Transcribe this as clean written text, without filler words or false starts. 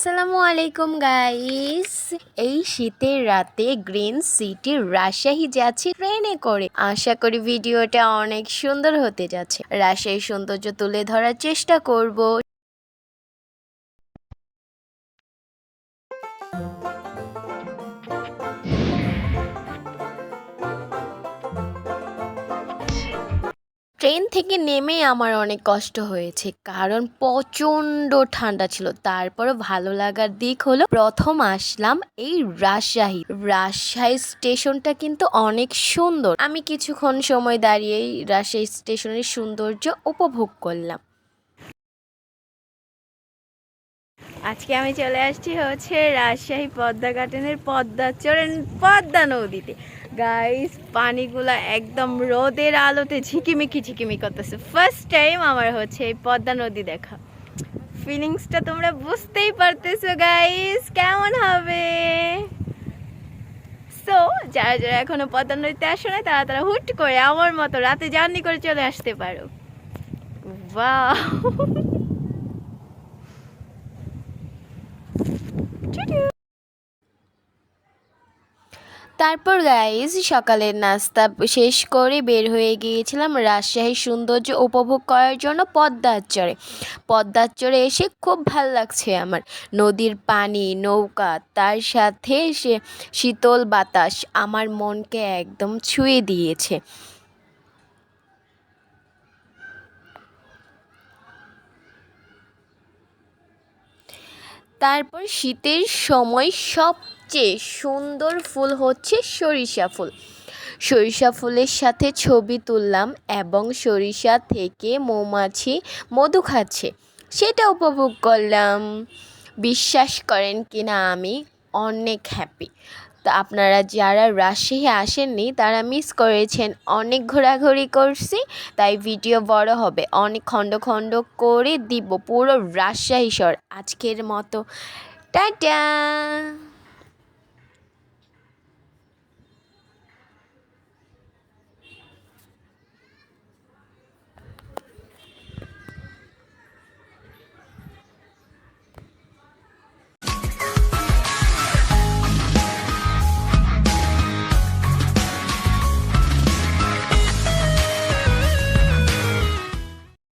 আসসালামু আলাইকুম গাইস। এই শীতের রাতে গ্রিন সিটি রাজশাহী যাচ্ছি ট্রেনে করে। আশা করি ভিডিওটা অনেক সুন্দর হতে যাচ্ছে। রাজশাহীর সৌন্দর্য তুলে ধরার চেষ্টা করব। ট্রেন থেকে নেমেই আমার অনেক কষ্ট হয়েছে, কারণ প্রচণ্ড ঠান্ডা ছিল। তারপরও ভালো লাগার দিক হলো প্রথম আসলাম এই রাজশাহী স্টেশনটা কিন্তু অনেক সুন্দর। আমি কিছুক্ষণ সময় দাঁড়িয়েই রাজশাহী স্টেশনের সৌন্দর্য উপভোগ করলাম। আজকে আমি চলে আসছি রাজশাহী পদ্মা গার্ডেনের পদ্মা নদীতে। গাইস, পানিগুলা একদম রোদের আলোতে ঝিকিমিকি করতেছে। ফার্স্ট টাইম আমার এই পদ্মা নদী দেখা। ফিলিংসটা তোমরা বুঝতেই পারতেছো গাইস, কেমন হবে। সো যারা যারা এখনো পদ্মা নদীতে আসো না, তারা হুট করে আমার মতো রাতে জার্নি করে চলে আসতে পারো। বাহ, তারপর গাইজ সকালের নাস্তা শেষ করে বের হয়ে গিয়েছিলাম রাজশাহীর সৌন্দর্য উপভোগ করার জন্য পদ্মার চরে এসে খুব ভাল লাগছে আমার। নদীর পানি, নৌকা, তার সাথে শীতল বাতাস আমার মনকে একদম ছুঁয়ে দিয়েছে। তারপর শীতের সময় সবচেয়ে সুন্দর ফুল হচ্ছে সরিষা ফুলের সাথে ছবি তুললাম এবং সরিষা থেকে মৌমাছি মধু খাচ্ছে সেটা উপভোগ করলাম। বিশ্বাস করেন কিনা, আমি অনেক হ্যাপি। তা আপনারা যারা রাজশাহী আসেননি তারা মিস করেছেন। অনেক ঘোরাঘুরি করছি, তাই ভিডিও বড় হবে, অনেক খণ্ড খণ্ড করে দিব পুরো রাজশাহী শহর। আজকের মতো টাটা।